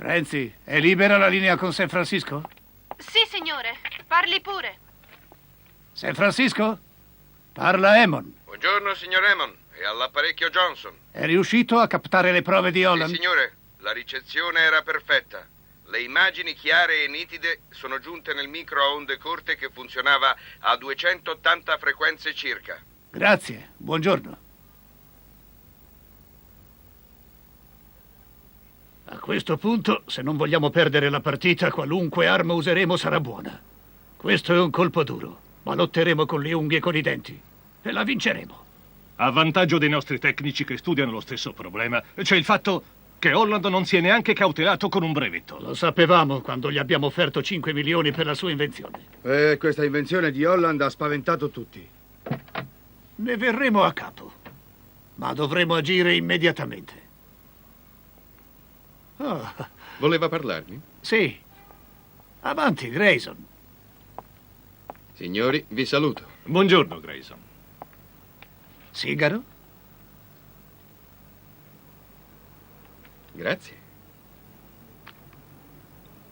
Franzi, è libera la linea con San Francisco? Sì, signore. Parli pure. San Francisco? Parla Emon. Buongiorno, signor Emon. È all'apparecchio Johnson. È riuscito a captare le prove di Holland? Sì, signore. La ricezione era perfetta. Le immagini chiare e nitide sono giunte nel micro a onde corte che funzionava a 280 frequenze circa. Grazie, buongiorno. A questo punto, se non vogliamo perdere la partita, qualunque arma useremo sarà buona. Questo è un colpo duro, ma lotteremo con le unghie e con i denti. E la vinceremo. A vantaggio dei nostri tecnici che studiano lo stesso problema, c'è il fatto che Holland non si è neanche cautelato con un brevetto. Lo sapevamo quando gli abbiamo offerto 5 milioni per la sua invenzione. Questa invenzione di Holland ha spaventato tutti. Ne verremo a capo, ma dovremo agire immediatamente. Oh, Voleva parlarmi? sì. Avanti, Grayson. Signori, vi saluto. Buongiorno, Grayson. Sigaro? Grazie.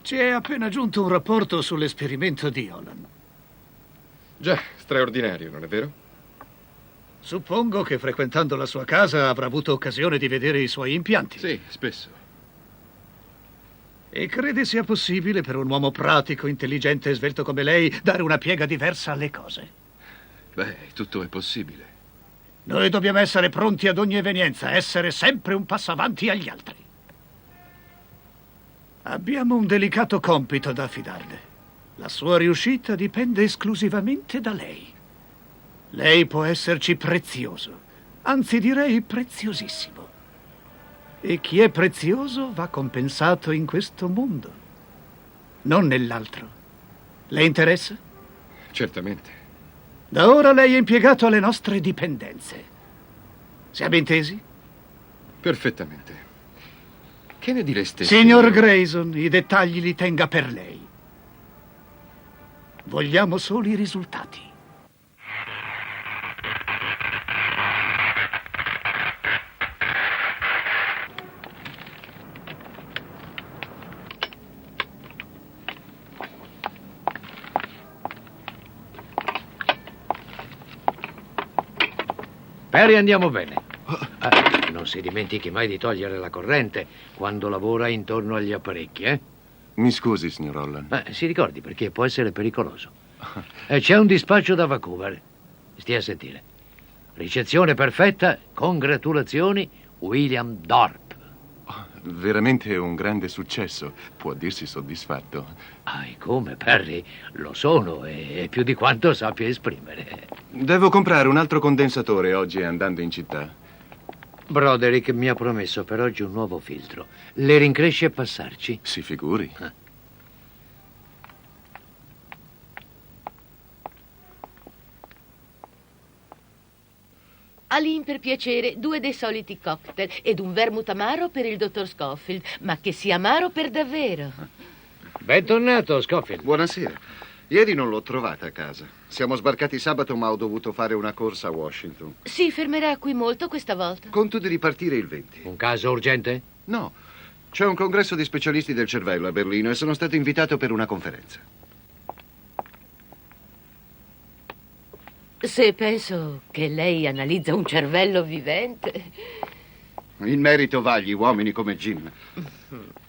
Ci è appena giunto un rapporto sull'esperimento di Holland. Già, straordinario, non è vero? Suppongo che frequentando la sua casa avrà avuto occasione di vedere i suoi impianti. Sì, spesso. E crede sia possibile per un uomo pratico, intelligente e svelto come lei dare una piega diversa alle cose? Beh, tutto è possibile. Noi dobbiamo essere pronti ad ogni evenienza, essere sempre un passo avanti agli altri. Abbiamo un delicato compito da affidarle. La sua riuscita dipende esclusivamente da lei. Lei può esserci prezioso, anzi direi preziosissimo. E chi è prezioso va compensato in questo mondo, non nell'altro. Le interessa? Certamente. Da ora lei è impiegato alle nostre dipendenze. Siamo intesi? Perfettamente. Che ne direste? Signor Grayson, i dettagli li tenga per lei. Vogliamo solo i risultati. Perry, andiamo bene. Non si dimentichi mai di togliere la corrente quando lavora intorno agli apparecchi, eh? Mi scusi, signor Holland. Si ricordi, perché può essere pericoloso. C'è un dispaccio da Vancouver. Stia a sentire. Ricezione perfetta, congratulazioni, William Dorp. Veramente un grande successo. Può dirsi soddisfatto. E come, Perry? Lo sono, e più di quanto sappia esprimere. Devo comprare un altro condensatore oggi andando in città. Broderick mi ha promesso per oggi un nuovo filtro. Le rincresce passarci? Si figuri. Aline, per piacere, 2 dei soliti cocktail ed un vermouth amaro per il dottor Scofield, ma che sia amaro per davvero. Bentornato, Scofield. Buonasera. Ieri non l'ho trovata a casa. Siamo sbarcati sabato, ma ho dovuto fare una corsa a Washington. Si fermerà qui molto questa volta? Conto di ripartire il 20. Un caso urgente? No. C'è un congresso di specialisti del cervello a Berlino e sono stato invitato per una conferenza. Se penso che lei analizza un cervello vivente... Il merito va agli uomini come Jim,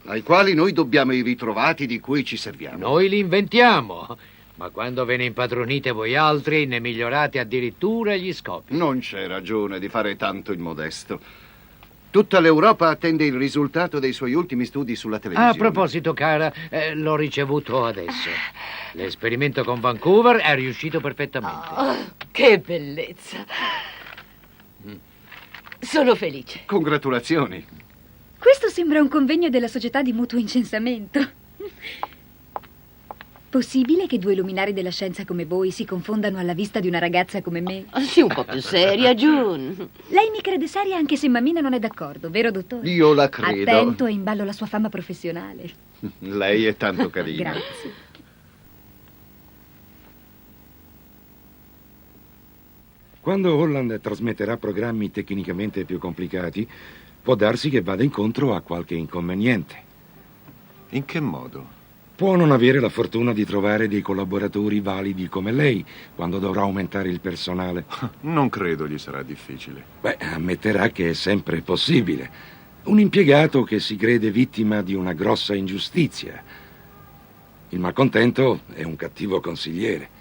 ai quali noi dobbiamo i ritrovati di cui ci serviamo. Noi li inventiamo, ma quando ve ne impadronite voi altri, ne migliorate addirittura gli scopi. Non c'è ragione di fare tanto il modesto. Tutta l'Europa attende il risultato dei suoi ultimi studi sulla televisione. A proposito, cara, l'ho ricevuto adesso. L'esperimento con Vancouver è riuscito perfettamente. Oh, che bellezza! Sono felice. Congratulazioni. Questo sembra un convegno della società di mutuo incensamento. Possibile che 2 luminari della scienza come voi si confondano alla vista di una ragazza come me? Sii un po' più seria, June. Lei mi crede seria anche se Mammina non è d'accordo, vero, dottore? Io la credo. Attento, è in ballo la sua fama professionale. Lei è tanto carina. Grazie. Quando Holland trasmetterà programmi tecnicamente più complicati, può darsi che vada incontro a qualche inconveniente. In che modo? Può non avere la fortuna di trovare dei collaboratori validi come lei quando dovrà aumentare il personale. Non credo gli sarà difficile. Beh, ammetterà che è sempre possibile. Un impiegato che si crede vittima di una grossa ingiustizia. Il malcontento è un cattivo consigliere.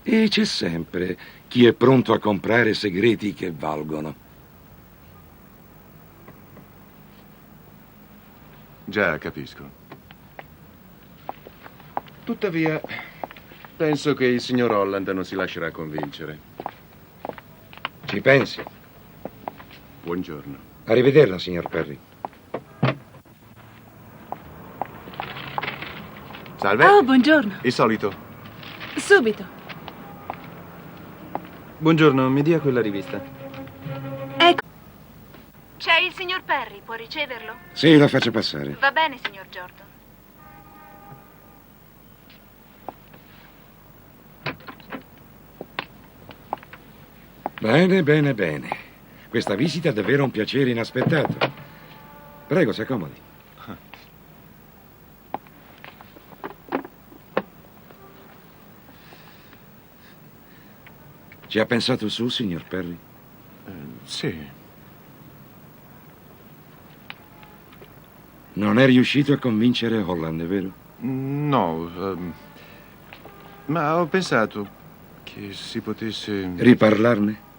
E c'è sempre chi è pronto a comprare segreti che valgono. Già, capisco. Tuttavia, penso che il signor Holland non si lascerà convincere. Ci pensi? Buongiorno. Arrivederla, signor Perry. Salve. Oh, buongiorno. Il solito. Subito. Buongiorno, mi dia quella rivista. Ecco. C'è il signor Perry, può riceverlo? Sì, la faccio passare. Va bene, signor Jordan. Bene, bene, bene. Questa visita è davvero un piacere inaspettato. Prego, si accomodi. Ci ha pensato su, signor Perry? Sì. Non è riuscito a convincere Holland, è vero? No, ma ho pensato che si potesse... Riparlarne?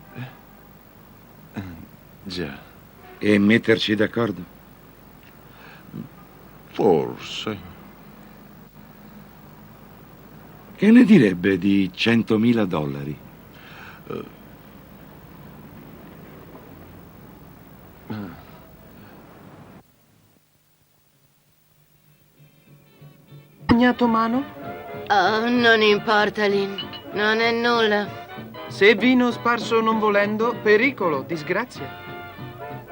Già. E metterci d'accordo? Forse. Che ne direbbe di $100.000? Bagnato mano? Oh, non importa, Lynn. Non è nulla. Se vino sparso non volendo, pericolo, disgrazia.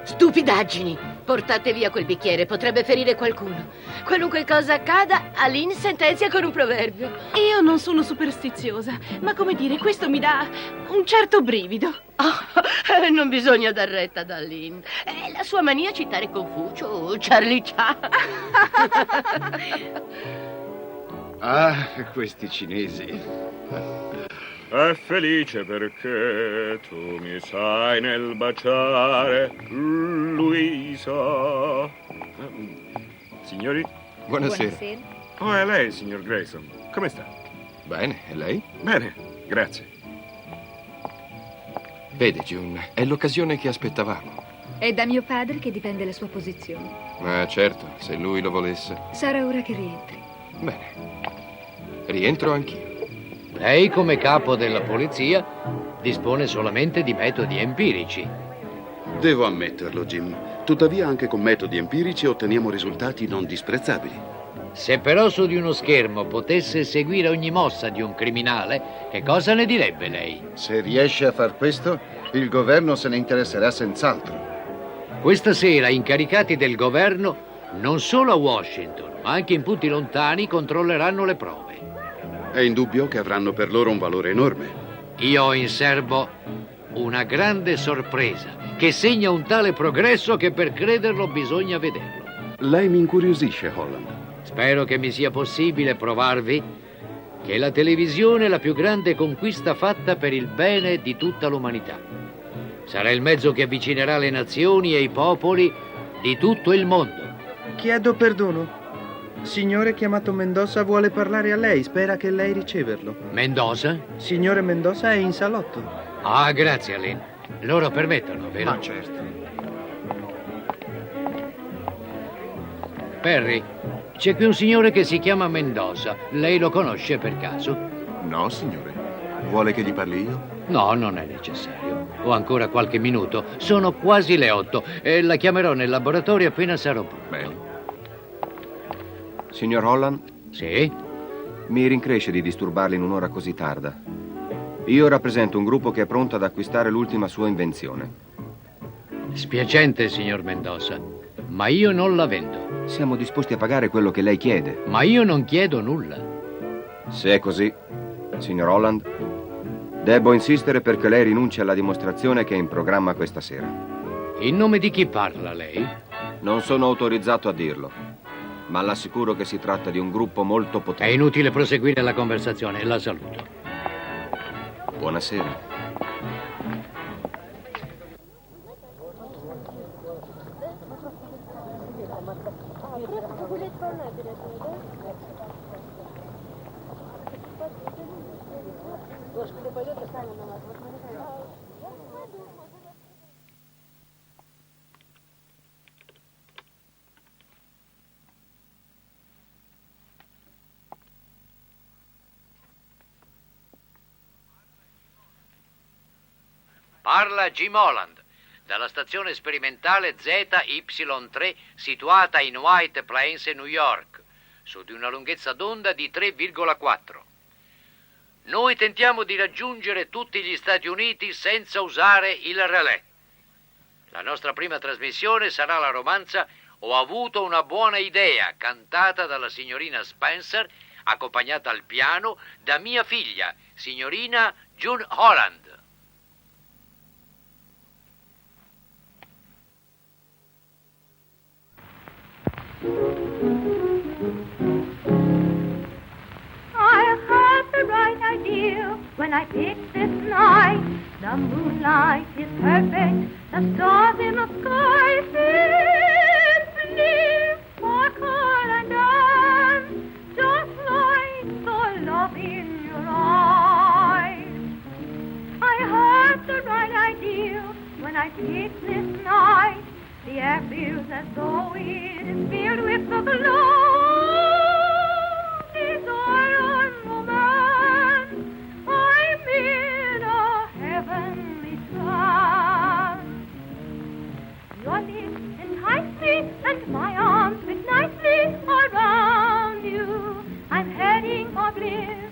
Stupidaggini! Portate via quel bicchiere, potrebbe ferire qualcuno. Qualunque cosa accada, Aline sentenzia con un proverbio. Io non sono superstiziosa, ma come dire, questo mi dà un certo brivido. Oh, non bisogna dar retta ad Aline. È la sua mania citare Confucio o Charlie Chan. Ah, questi cinesi. È felice perché tu mi sai nel baciare, Luisa. Signori? Buonasera. Oh, è lei, signor Grayson. Come sta? Bene, e lei? Bene, grazie. Vede, June, è l'occasione che aspettavamo. È da mio padre che dipende la sua posizione. Ma certo, se lui lo volesse. Sarà ora che rientri. Bene. Rientro anch'io. Lei, come capo della polizia, dispone solamente di metodi empirici. Devo ammetterlo, Jim. Tuttavia, anche con metodi empirici otteniamo risultati non disprezzabili. Se però su di uno schermo potesse seguire ogni mossa di un criminale, che cosa ne direbbe lei? Se riesce a far questo, il governo se ne interesserà senz'altro. Questa sera incaricati del governo, non solo a Washington, ma anche in punti lontani, controlleranno le prove. È indubbio che avranno per loro un valore enorme. Io ho in serbo una grande sorpresa che segna un tale progresso che per crederlo bisogna vederlo. Lei mi incuriosisce, Holland. Spero che mi sia possibile provarvi che la televisione è la più grande conquista fatta per il bene di tutta l'umanità. Sarà il mezzo che avvicinerà le nazioni e i popoli di tutto il mondo. Chiedo perdono. Signore chiamato Mendoza vuole parlare a lei, spera che lei riceverlo. Mendoza? Signore Mendoza è in salotto. Ah, grazie, Lynn. Loro permettono, vero? Ma certo. Perry, c'è qui un signore che si chiama Mendoza. Lei lo conosce per caso? No, signore. Vuole che gli parli io? No, non è necessario. Ho ancora qualche minuto. Sono quasi le 8 e la chiamerò nel laboratorio appena sarò pronto. Bene. Signor Holland? Sì? Mi rincresce di disturbarli in un'ora così tarda. Io rappresento un gruppo che è pronto ad acquistare l'ultima sua invenzione. Spiacente, signor Mendoza, ma io non la vendo. Siamo disposti a pagare quello che lei chiede. Ma io non chiedo nulla. Se è così, signor Holland, debbo insistere perché lei rinunci alla dimostrazione che è in programma questa sera. In nome di chi parla lei? Non sono autorizzato a dirlo. ma l'assicuro che si tratta di un gruppo molto È potente. inutile proseguire la conversazione, la saluto. Buonasera. Parla Jim Holland, dalla stazione sperimentale ZY3 situata in White Plains, New York, su di una lunghezza d'onda di 3,4. Noi tentiamo di raggiungere tutti gli Stati Uniti senza usare il relè. La nostra prima trasmissione sarà la romanza Ho avuto una buona idea, cantata dalla signorina Spencer, accompagnata al piano da mia figlia, signorina June Holland. I had the right idea when I picked this night. The moonlight is perfect, the stars in the sky simply sparkle and dance, just like the love in your eyes. I had the right idea when I picked this night. The air feels as though it is filled with the glow. Desire and romance, I'm in a heavenly trance. Your lips entice me, and my arms fit nicely around you. I'm heading for bliss,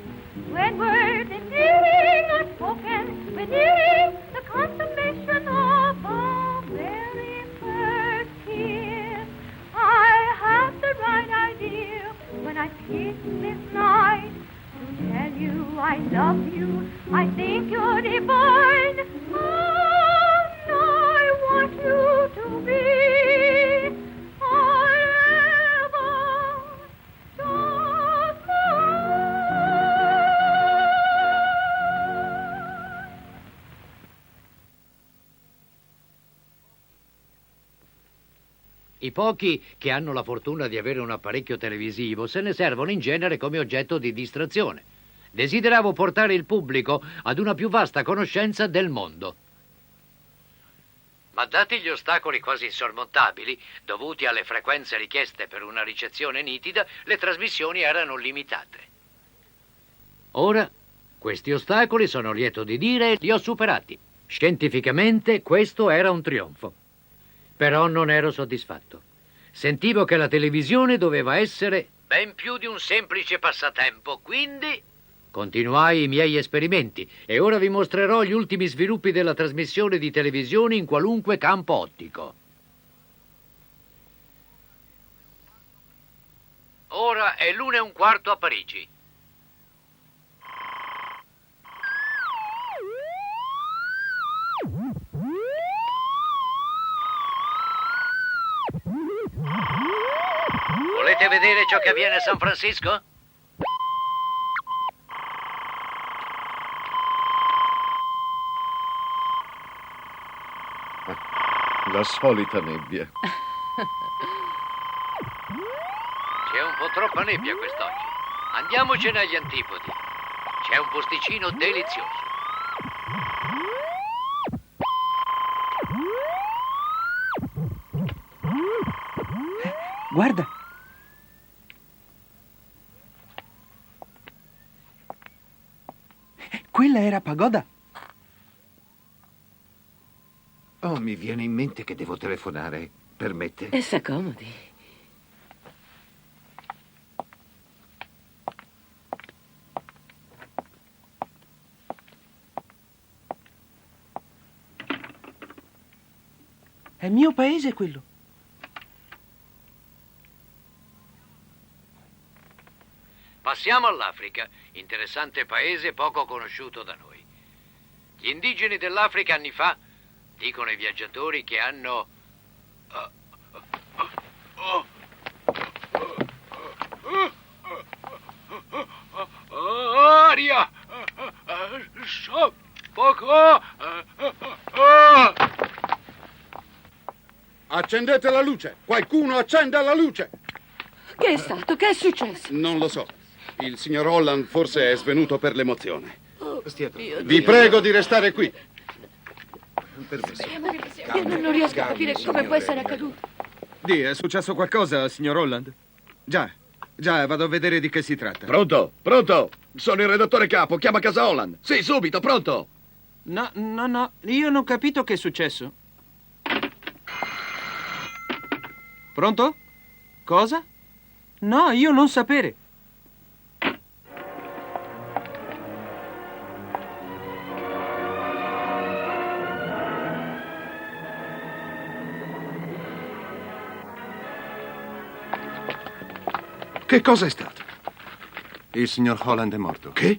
when words in feeling are spoken, we're nearing the consummation of our very first kiss. I had the right idea when I picked this night to tell you I love you, I think you're divine, and I want you to be forever just I pochi che hanno la fortuna di avere un apparecchio televisivo se ne servono in genere come oggetto di distrazione. Desideravo portare il pubblico ad una più vasta conoscenza del mondo. Ma dati gli ostacoli quasi insormontabili, dovuti alle frequenze richieste per una ricezione nitida, le trasmissioni erano limitate. Ora, questi ostacoli, sono lieto di dire, li ho superati. Scientificamente questo era un trionfo. Però non ero soddisfatto. Sentivo che la televisione doveva essere ben più di un semplice passatempo, quindi continuai i miei esperimenti e ora vi mostrerò gli ultimi sviluppi della trasmissione di televisione in qualunque campo ottico. Ora è l'1:15 a Parigi. Volete vedere ciò che avviene a San Francisco? La solita nebbia. C'è un po' troppa nebbia quest'oggi. Andiamocene agli antipodi. C'è un posticino delizioso. Guarda. Quella era Pagoda. Oh, mi viene in mente che devo telefonare. Permette? E s'accomodi. È mio paese quello. Passiamo all'Africa, interessante paese poco conosciuto da noi. Gli indigeni dell'Africa anni fa, dicono i viaggiatori, che hanno Aria! Soffoco! Accendete la luce! Qualcuno accenda la luce! Che è stato? Che è successo? Non lo so. Il signor Holland forse è svenuto per l'emozione. Dio. Vi prego di restare qui. Io non riesco a capire come può essere accaduto. È successo qualcosa, signor Holland? Già, vado a vedere di che si tratta. Pronto? Sono il redattore capo, chiama casa Holland. Sì, subito, pronto. No, io non ho capito che è successo. Pronto? Cosa? No, io non sapere. Che cosa è stato? Il signor Holland è morto. Che?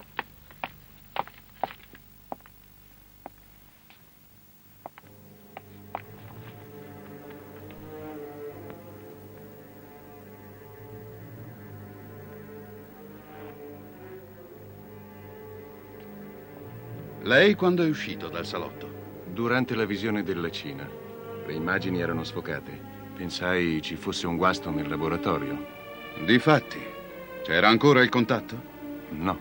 Lei quando è uscito dal salotto? Durante la visione della Cina. Le immagini erano sfocate. Pensai ci fosse un guasto nel laboratorio. Difatti, c'era ancora il contatto? No.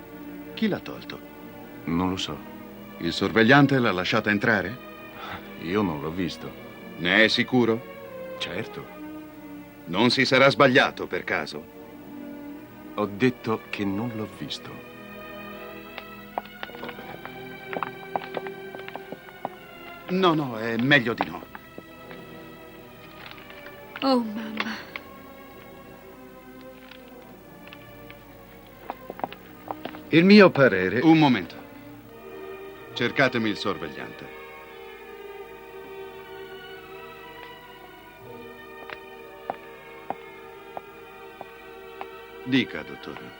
Chi l'ha tolto? Non lo so. Il sorvegliante l'ha lasciata entrare? Io non l'ho visto. Ne è sicuro? Certo. Non si sarà sbagliato per caso? Ho detto che non l'ho visto. No, è meglio di no. Oh, mamma. Il mio parere... Un momento. Cercatemi il sorvegliante. Dica, dottore.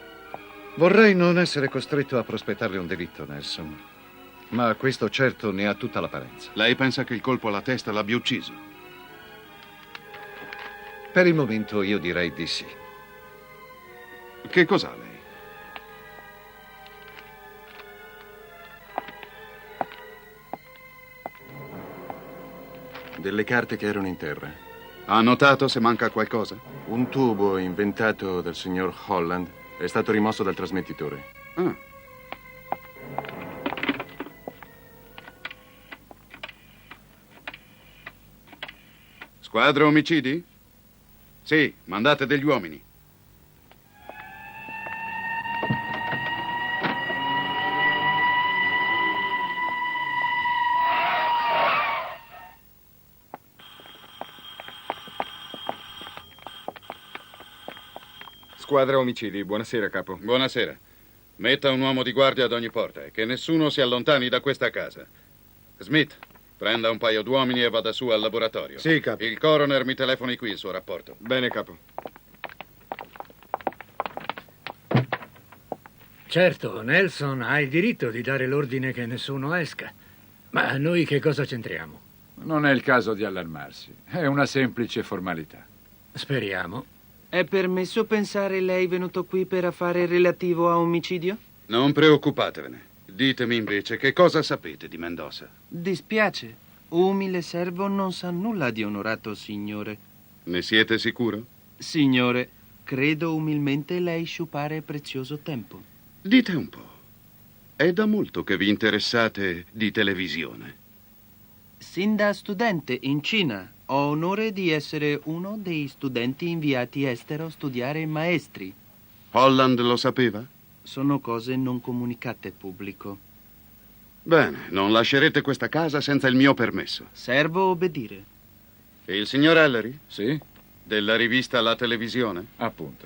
Vorrei non essere costretto a prospettarle un delitto, Nelson. Ma questo certo ne ha tutta l'apparenza. Lei pensa che il colpo alla testa l'abbia ucciso? Per il momento io direi di sì. Che cos'ha lei? Delle carte che erano in terra. Ha notato se manca qualcosa? Un tubo inventato dal signor Holland è stato rimosso dal trasmettitore. Ah. Squadra omicidi? Sì, mandate degli uomini. Squadra omicidi, buonasera, capo. Buonasera. Metta un uomo di guardia ad ogni porta e che nessuno si allontani da questa casa. Smith, prenda un paio d'uomini e vada su al laboratorio. Sì, capo. Il coroner mi telefoni qui il suo rapporto. Bene, capo. Certo, Nelson ha il diritto di dare l'ordine che nessuno esca. Ma noi che cosa c'entriamo? Non è il caso di allarmarsi. È una semplice formalità. Speriamo. È permesso pensare lei venuto qui per affare relativo a omicidio? Non preoccupatevene. Ditemi invece che cosa sapete di Mendoza. Dispiace. Umile servo non sa nulla di onorato signore. Ne siete sicuro? Signore, credo umilmente lei sciupare prezioso tempo. Dite un po'. È da molto che vi interessate di televisione? Sin da studente in Cina. Ho onore di essere uno dei studenti inviati estero a studiare maestri. Holland lo sapeva? Sono cose non comunicate pubblico. Bene, non lascerete questa casa senza il mio permesso. Servo obbedire. E il signor Ellery? Sì? Della rivista La Televisione? Appunto.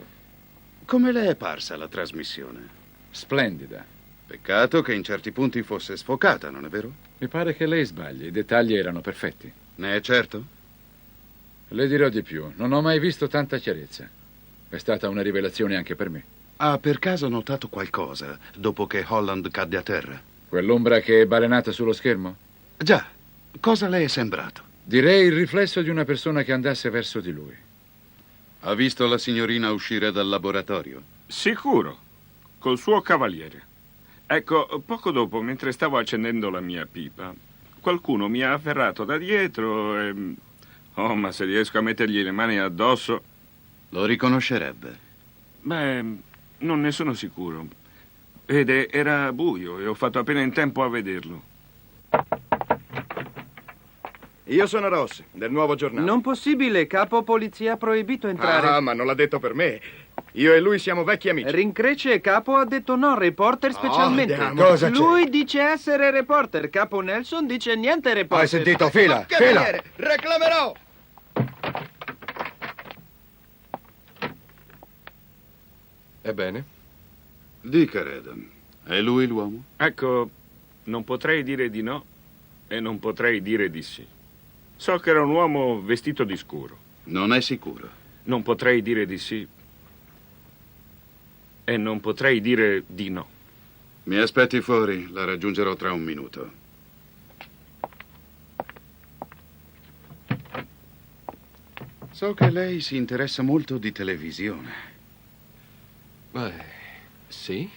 Come le è parsa la trasmissione? Splendida. Peccato che in certi punti fosse sfocata, non è vero? Mi pare che lei sbagli. I dettagli erano perfetti. Ne è certo? Le dirò di più. Non ho mai visto tanta chiarezza. È stata una rivelazione anche per me. Ha per caso notato qualcosa dopo che Holland cadde a terra? Quell'ombra che è balenata sullo schermo? Già. Cosa le è sembrato? Direi il riflesso di una persona che andasse verso di lui. Ha visto la signorina uscire dal laboratorio? Sicuro. Col suo cavaliere. Ecco, poco dopo, mentre stavo accendendo la mia pipa, qualcuno mi ha afferrato da dietro e... Oh, ma se riesco a mettergli le mani addosso... Lo riconoscerebbe? Beh, non ne sono sicuro. Vede, era buio e ho fatto appena in tempo a vederlo. Io sono Ross, del Nuovo Giornale. Non possibile, capo polizia ha proibito entrare. Ah, ma non l'ha detto per me. Io e lui siamo vecchi amici. Rincresce, capo ha detto no, reporter specialmente. Andiamo. Cosa c'è? Lui dice essere reporter, capo Nelson dice niente reporter. Hai sentito? Fila, fila. Reclamerò! Ebbene? Dica, Redon. È lui l'uomo? Ecco, non potrei dire di no e non potrei dire di sì. So che era un uomo vestito di scuro. Non è sicuro? Non potrei dire di sì e non potrei dire di no. Mi aspetti fuori, la raggiungerò tra un minuto. So che lei si interessa molto di televisione. Sì?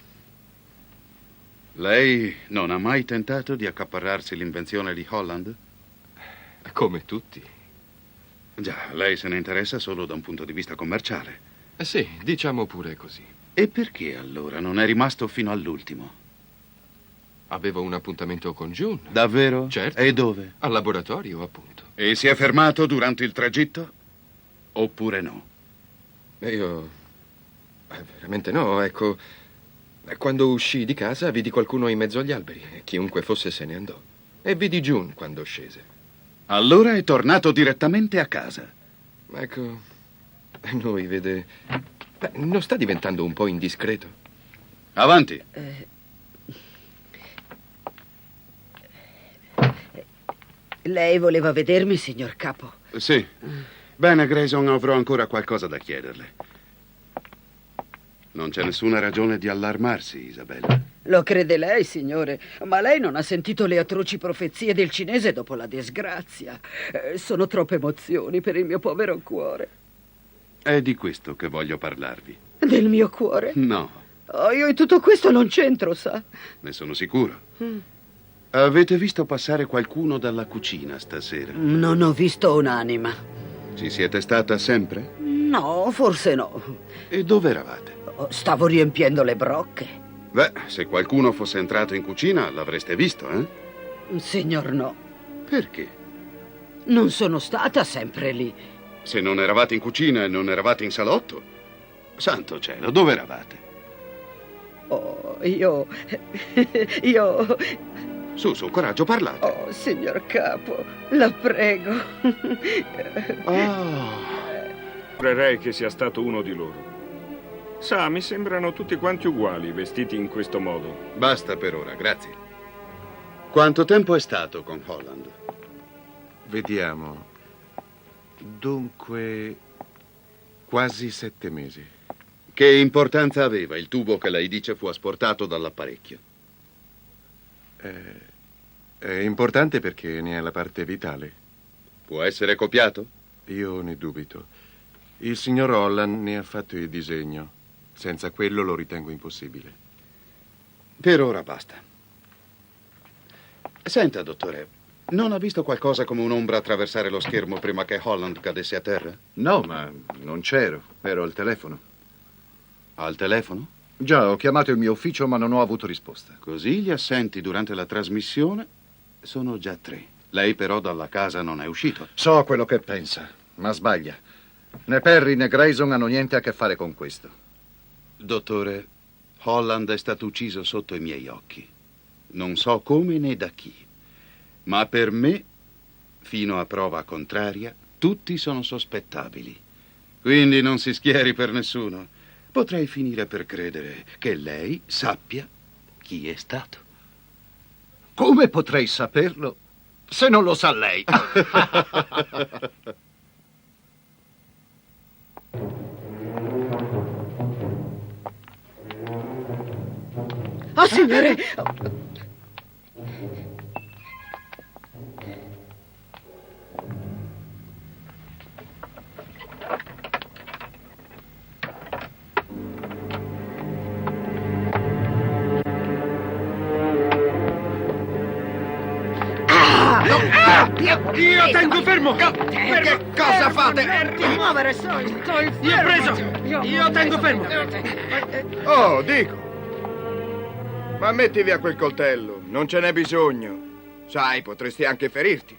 Lei non ha mai tentato di accaparrarsi l'invenzione di Holland? Come tutti. Già, lei se ne interessa solo da un punto di vista commerciale. Sì, diciamo pure così. E perché allora non è rimasto fino all'ultimo? Avevo un appuntamento con June. Davvero? Certo. E dove? Al laboratorio, appunto. E si è fermato durante il tragitto? Oppure no? Io... veramente no, ecco. Quando uscii di casa vidi qualcuno in mezzo agli alberi. Chiunque fosse se ne andò. E vidi June quando scese. Allora è tornato direttamente a casa. Ecco, noi vede... non sta diventando un po' indiscreto? Avanti. Lei voleva vedermi, signor capo? Sì. Bene, Grayson, avrò ancora qualcosa da chiederle. Non c'è nessuna ragione di allarmarsi, Isabella. Lo crede lei, signore, ma lei non ha sentito le atroci profezie del cinese dopo la disgrazia. Sono troppe emozioni per il mio povero cuore. È di questo che voglio parlarvi. Del mio cuore? No. Oh, io in tutto questo non c'entro, sa. Ne sono sicuro. Avete visto passare qualcuno dalla cucina stasera? Non ho visto un'anima. Ci siete stata sempre? No, forse no. E dove eravate? Stavo riempiendo le brocche. Beh, se qualcuno fosse entrato in cucina l'avreste visto, eh? Signor, no. Perché? Non sono stata sempre lì. Se non eravate in cucina e non eravate in salotto? Santo cielo, dove eravate? Oh, io... Su, coraggio, parlate. Oh, signor capo, la prego. Vorrei che sia stato uno di loro. Sa, mi sembrano tutti quanti uguali, vestiti in questo modo. Basta per ora, grazie. Quanto tempo è stato con Holland? Vediamo. Dunque, quasi 7 mesi. Che importanza aveva il tubo che lei dice fu asportato dall'apparecchio? È importante perché ne è la parte vitale. Può essere copiato? Io ne dubito. Il signor Holland ne ha fatto il disegno. Senza quello lo ritengo impossibile. Per ora basta. Senta, dottore, non ha visto qualcosa come un'ombra attraversare lo schermo prima che Holland cadesse a terra? No, ma non c'ero. Ero al telefono. Al telefono? Già, ho chiamato il mio ufficio, ma non ho avuto risposta. Così gli assenti durante la trasmissione sono già 3. Lei però dalla casa non è uscito. So quello che pensa, ma sbaglia. Né Perry né Grayson hanno niente a che fare con questo. Dottore, Holland è stato ucciso sotto i miei occhi. Non so come né da chi. Ma per me, fino a prova contraria, tutti sono sospettabili. Quindi non si schieri per nessuno. Potrei finire per credere che lei sappia chi è stato. Come potrei saperlo se non lo sa lei? Oh, signore! Io tengo fermo! Che cosa fate? Ti muovere, stai Io ho preso! Io tengo fermo! Oh, dico. Ma metti via quel coltello, non ce n'è bisogno. Sai, potresti anche ferirti.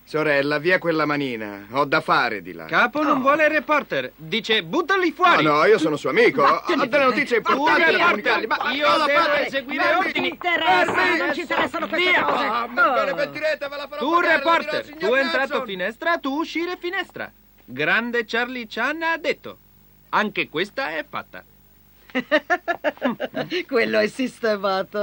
Sorella, via quella manina. Ho da fare di là. Capo non vuole il reporter. Dice, buttali fuori. No, io sono suo amico. Ho delle notizie importanti da comunicargli. Ma io cosa devo fate? eseguire ordini. Non ci interessano queste cose. Ma ne pentirete, ve la farò Tu pagare, reporter, lo dirò al signor tu entrato Nelson. finestra, tu uscire finestra. Grande Charlie Chan ha detto. Anche questa è fatta. Quello è sistemato.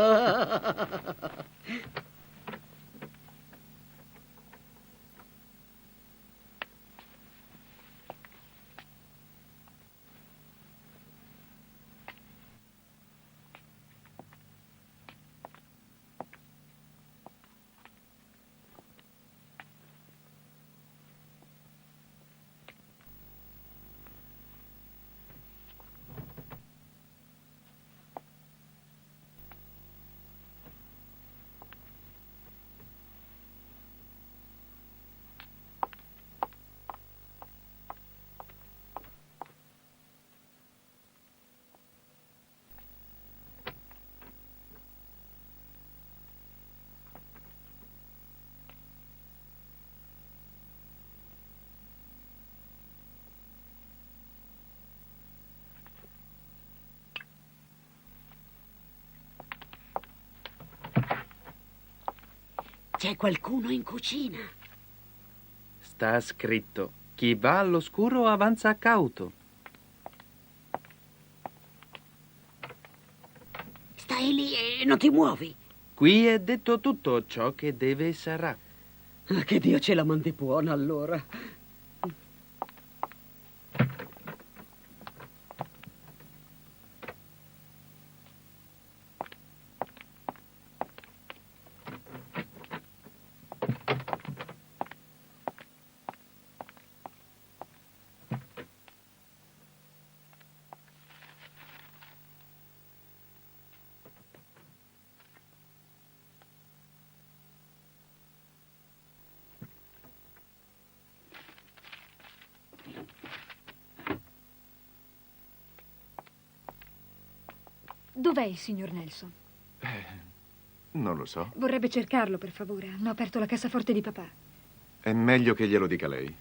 C'è qualcuno in cucina. Sta scritto, chi va all'oscuro avanza cauto. Stai lì e non ti muovi. Qui è detto tutto ciò che deve sarà. Che Dio ce la mandi buona allora. Dov'è il signor Nelson? Non lo so. Vorrebbe cercarlo, per favore. Hanno aperto la cassaforte di papà. È meglio che glielo dica lei.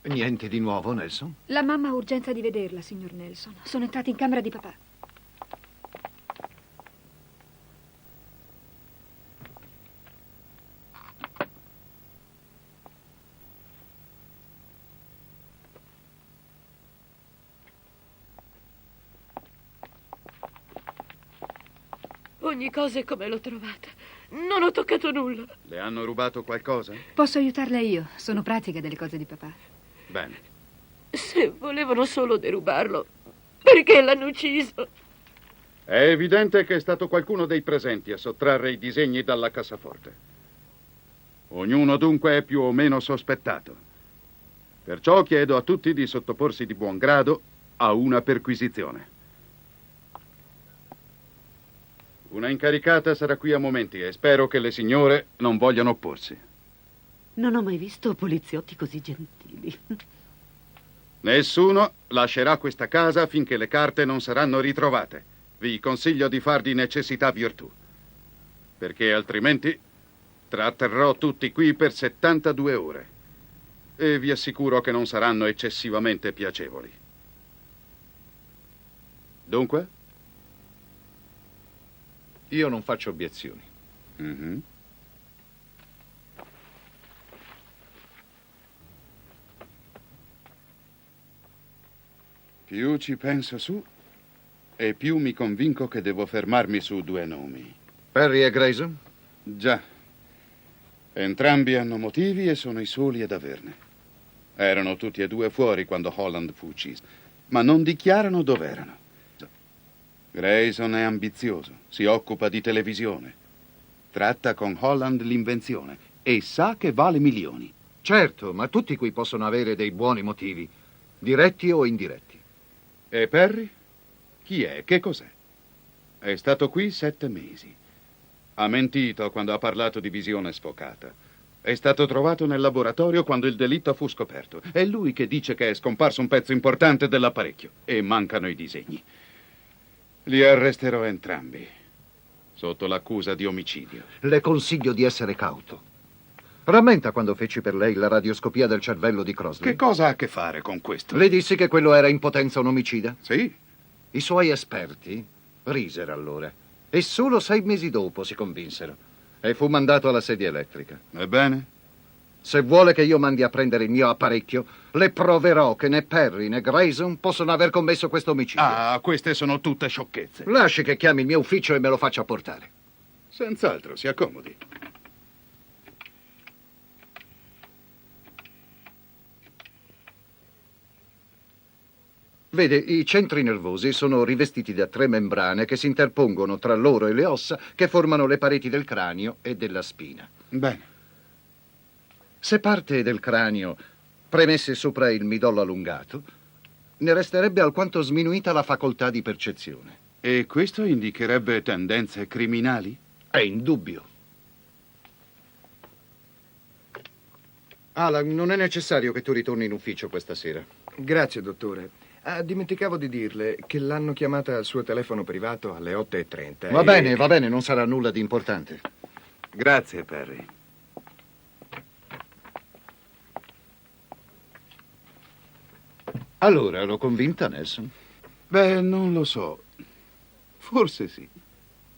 Niente di nuovo, Nelson? La mamma ha urgenza di vederla, signor Nelson. Sono entrati in camera di papà. Ogni cosa è come l'ho trovata. Non ho toccato nulla. Le hanno rubato qualcosa? Posso aiutarla io. Sono pratica delle cose di papà. Bene. Se volevano solo derubarlo, perché l'hanno ucciso? È evidente che è stato qualcuno dei presenti a sottrarre i disegni dalla cassaforte. Ognuno dunque è più o meno sospettato. Perciò chiedo a tutti di sottoporsi di buon grado a una perquisizione. Una incaricata sarà qui a momenti e spero che le signore non vogliano opporsi. Non ho mai visto poliziotti così gentili. Nessuno lascerà questa casa finché le carte non saranno ritrovate. Vi consiglio di far di necessità virtù, perché altrimenti tratterrò tutti qui per 72 ore e vi assicuro che non saranno eccessivamente piacevoli. Dunque? Io non faccio obiezioni. Mm-hmm. Più ci penso su e più mi convinco che devo fermarmi su due nomi. Perry e Grayson? Già. Entrambi hanno motivi e sono i soli ad averne. Erano tutti e due fuori quando Holland fu ucciso, ma non dichiarano dov'erano. Grayson è ambizioso, si occupa di televisione. Tratta con Holland l'invenzione e sa che vale milioni. Certo, ma tutti qui possono avere dei buoni motivi, diretti o indiretti. E Perry? Chi è? Che cos'è? È stato qui 7 mesi. Ha mentito quando ha parlato di visione sfocata. È stato trovato nel laboratorio quando il delitto fu scoperto. È lui che dice che è scomparso un pezzo importante dell'apparecchio e mancano i disegni. Li arresterò entrambi, sotto l'accusa di omicidio. Le consiglio di essere cauto. Rammenta quando feci per lei la radioscopia del cervello di Crosby? Che cosa ha a che fare con questo? Le dissi che quello era in potenza un omicida? Sì. I suoi esperti risero allora e solo 6 mesi dopo si convinsero e fu mandato alla sedia elettrica. Ebbene? Se vuole che io mandi a prendere il mio apparecchio, le proverò che né Perry né Grayson possono aver commesso questo omicidio. Ah, queste sono tutte sciocchezze. Lasci che chiami il mio ufficio e me lo faccia portare. Senz'altro, si accomodi. Vede, i centri nervosi sono rivestiti da 3 membrane che si interpongono tra loro e le ossa che formano le pareti del cranio e della spina. Bene. Se parte del cranio premesse sopra il midollo allungato, ne resterebbe alquanto sminuita la facoltà di percezione. E questo indicherebbe tendenze criminali? È indubbio. Alan, non è necessario che tu ritorni in ufficio questa sera. Grazie, dottore. Dimenticavo di dirle che l'hanno chiamata al suo telefono privato alle 8:30. Va bene, non sarà nulla di importante. Grazie, Perry. Allora, l'ho convinta, Nelson? Beh, non lo so. Forse sì.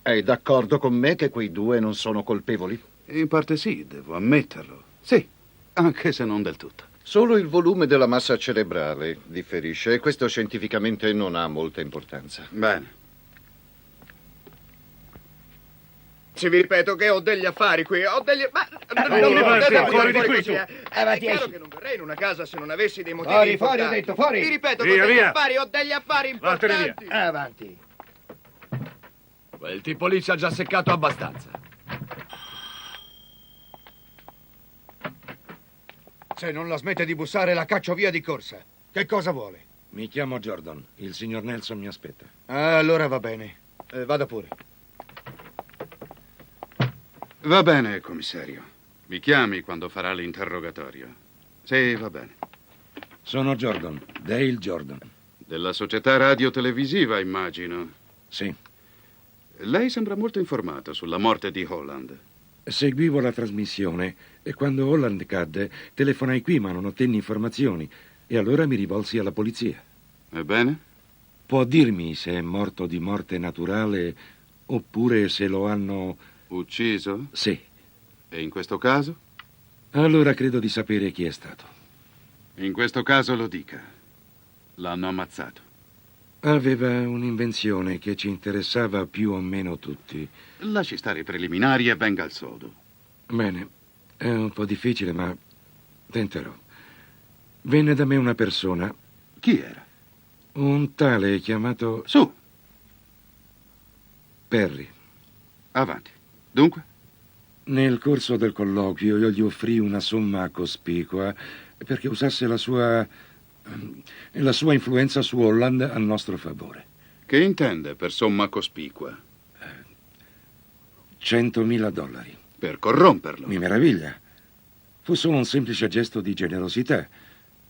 È d'accordo con me che quei 2 non sono colpevoli? In parte sì, devo ammetterlo. Sì, anche se non del tutto. Solo il volume della massa cerebrale differisce e questo scientificamente non ha molta importanza. Bene. Se vi ripeto che ho degli affari qui, ho degli... Ma... fuori di qui, tu. È chiaro che non verrei in una casa se non avessi dei motivi importanti. Fuori, ho detto, fuori. Vi ripeto che ho degli affari, ho degli affari Vattene importanti. via. Avanti. Quel tipo lì ci ha già seccato abbastanza. Se non la smette di bussare, la caccio via di corsa. Che cosa vuole? Mi chiamo Jordan. Il signor Nelson mi aspetta. Ah, allora va bene. Vada pure. Va bene, commissario. Mi chiami quando farà l'interrogatorio. Sì, va bene. Sono Jordan, Dale Jordan. Della società radiotelevisiva, immagino. Sì. Lei sembra molto informato sulla morte di Holland. Seguivo la trasmissione e quando Holland cadde telefonai qui ma non ottenni informazioni e allora mi rivolsi alla polizia. Ebbene? Può dirmi se è morto di morte naturale oppure se lo hanno... Ucciso? Sì. E in questo caso? Allora credo di sapere chi è stato. In questo caso lo dica. L'hanno ammazzato. Aveva un'invenzione che ci interessava più o meno tutti. Lasci stare i preliminari e venga al sodo. Bene, è un po' difficile, ma tenterò. Venne da me una persona. Chi era? Un tale chiamato... Su. Perry. Avanti. Dunque? Nel corso del colloquio io gli offrii una somma cospicua perché usasse la sua influenza su Holland a nostro favore. Che intende per somma cospicua? $100.000. Per corromperlo? Mi meraviglia. Fu solo un semplice gesto di generosità.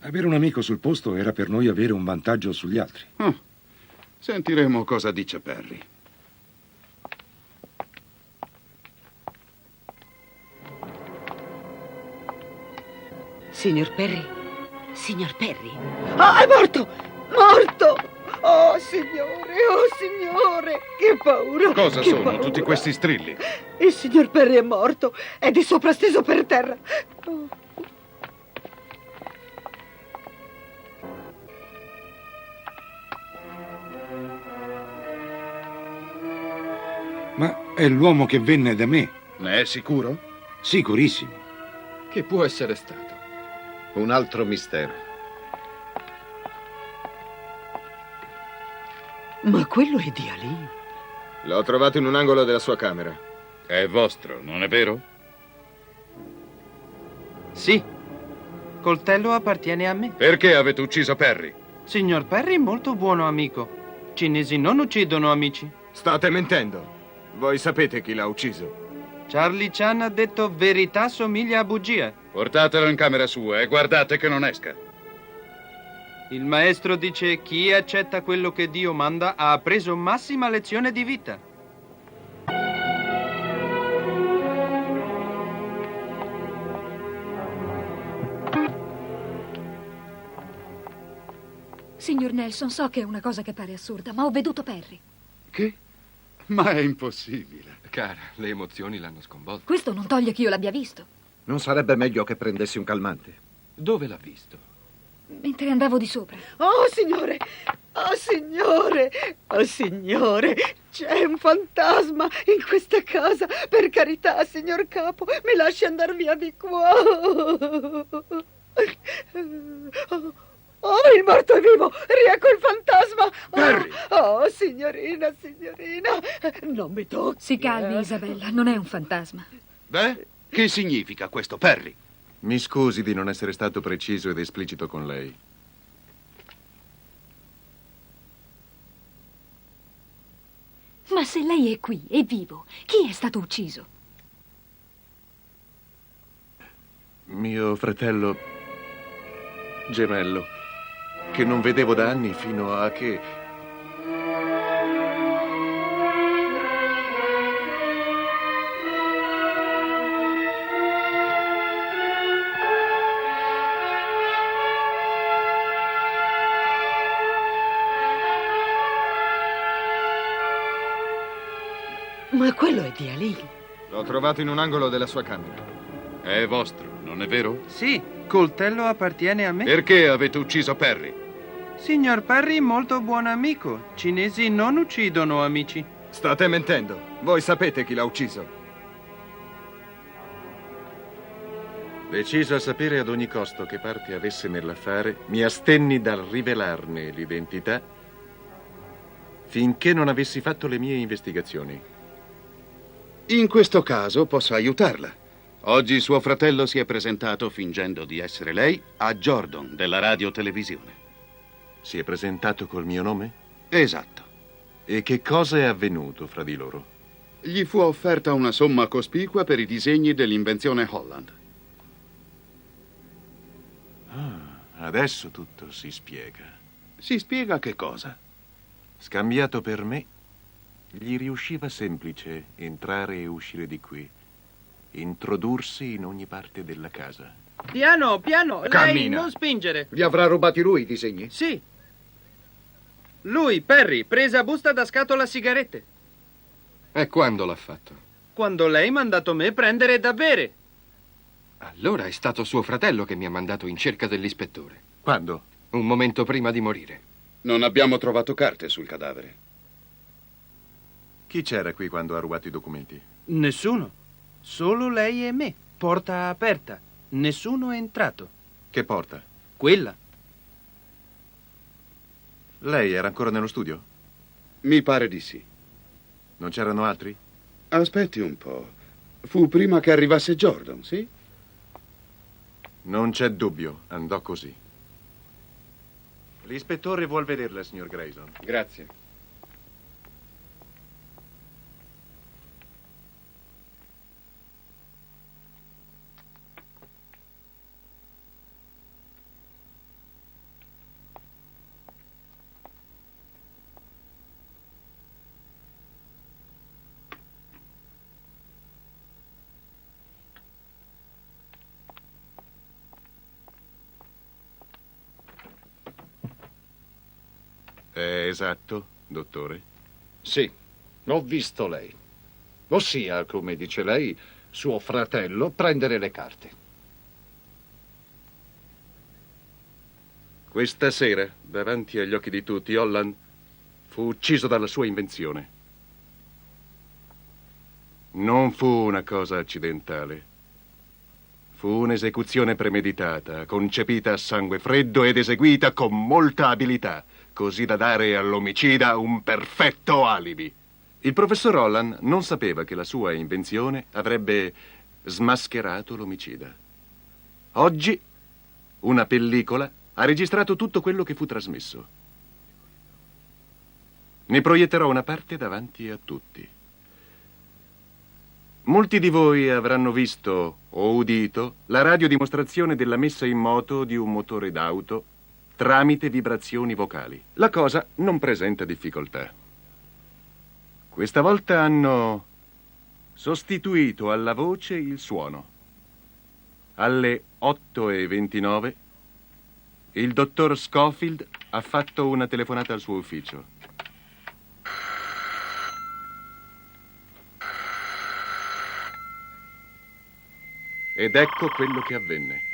Avere un amico sul posto era per noi avere un vantaggio sugli altri. Sentiremo cosa dice Perry. Signor Perry? Signor Perry? Ah, è morto! Morto! Oh, signore, che paura! Cosa che sono paura. tutti questi strilli? Il signor Perry è morto, è di sopra steso per terra. Oh. Ma è l'uomo che venne da me. Ne è sicuro? Sicurissimo. Che può essere stato? Un altro mistero. Ma quello è di Aline. L'ho trovato in un angolo della sua camera. È vostro, non è vero? Sì. Coltello appartiene a me. Perché avete ucciso Perry? Signor Perry è molto buono amico. Cinesi non uccidono amici. State mentendo. Voi sapete chi l'ha ucciso. Charlie Chan ha detto verità somiglia a bugia. Portatelo in camera sua e guardate che non esca. Il maestro dice chi accetta quello che Dio manda ha preso massima lezione di vita. Signor Nelson, so che è una cosa che pare assurda, ma ho veduto Perry. Che? Ma è impossibile. Cara, le emozioni l'hanno sconvolto. Questo non toglie che io l'abbia visto. Non sarebbe meglio che prendessi un calmante? Dove l'ha visto? Mentre andavo di sopra. Oh, signore! Oh, signore! Oh, signore! C'è un fantasma in questa casa. Per carità, signor capo, mi lasci andare via di qua. Oh, il morto è vivo! Riecco il fantasma! Perry! Oh, signorina, signorina! Non mi tocchi. Si calmi, Isabella, non è un fantasma. Beh, che significa questo, Perry? Mi scusi di non essere stato preciso ed esplicito con lei. Ma se lei è qui, è vivo, chi è stato ucciso? Mio fratello gemello, che non vedevo da anni fino a che... Ma quello è di Aline. L'ho trovato in un angolo della sua camera. È vostro, non è vero? Sì, coltello appartiene a me. Perché avete ucciso Perry? Signor Perry, molto buon amico. Cinesi non uccidono amici. State mentendo. Voi sapete chi l'ha ucciso. Deciso a sapere ad ogni costo che parte avesse nell'affare, mi astenni dal rivelarne l'identità finché non avessi fatto le mie investigazioni. In questo caso posso aiutarla. Oggi suo fratello si è presentato fingendo di essere lei a Jordan della radio-televisione. Si è presentato col mio nome? Esatto. E che cosa è avvenuto fra di loro? Gli fu offerta una somma cospicua per i disegni dell'invenzione Holland. Ah, adesso tutto si spiega. Si spiega che cosa? Scambiato per me, gli riusciva semplice entrare e uscire di qui, introdursi in ogni parte della casa. Piano, piano, lei Cammina. non spingere. Li avrà rubati lui i disegni? Sì. Lui, Perry, presa busta da scatola sigarette. E quando l'ha fatto? Quando lei ha mandato me prendere da bere. Allora è stato suo fratello che mi ha mandato in cerca dell'ispettore. Quando? Un momento prima di morire. Non abbiamo trovato carte sul cadavere. Chi c'era qui quando ha rubato i documenti? Nessuno. Solo lei e me. Porta aperta. Nessuno è entrato. Che porta? Quella. Lei era ancora nello studio? Mi pare di sì. Non c'erano altri? Aspetti un po'. Fu prima che arrivasse Jordan, sì? Non c'è dubbio, andò così. L'ispettore vuol vederla, signor Grayson. Grazie. È esatto, dottore? Sì, ho visto lei. Ossia, come dice lei, suo fratello prendere le carte. Questa sera, davanti agli occhi di tutti, Holland fu ucciso dalla sua invenzione. Non fu una cosa accidentale. Fu un'esecuzione premeditata, concepita a sangue freddo ed eseguita con molta abilità, così da dare all'omicida un perfetto alibi. Il professor Holland non sapeva che la sua invenzione avrebbe smascherato l'omicida. Oggi una pellicola ha registrato tutto quello che fu trasmesso. Ne proietterò una parte davanti a tutti. Molti di voi avranno visto o udito la radiodimostrazione della messa in moto di un motore d'auto tramite vibrazioni vocali. La cosa non presenta difficoltà. Questa volta hanno sostituito alla voce il suono. Alle 8:29 il dottor Scofield ha fatto una telefonata al suo ufficio. Ed ecco quello che avvenne.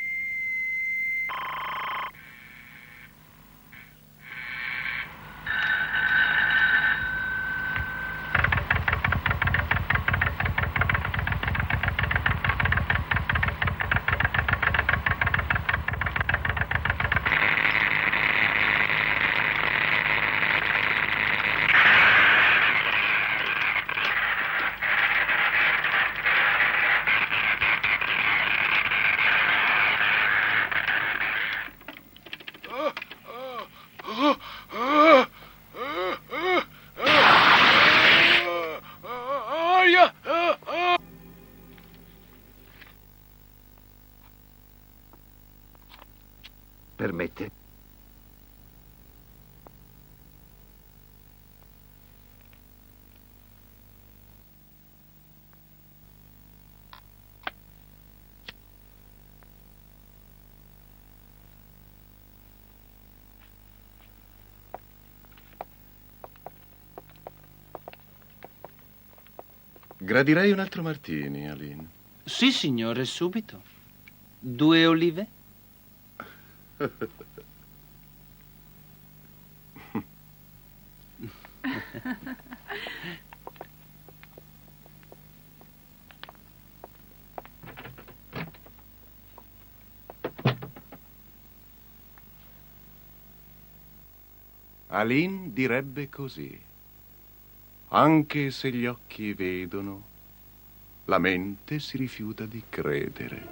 Permette? Gradirei un altro martini, Aline. Sì, signore, subito. 2 olive? Aline direbbe così: anche se gli occhi vedono, la mente si rifiuta di credere.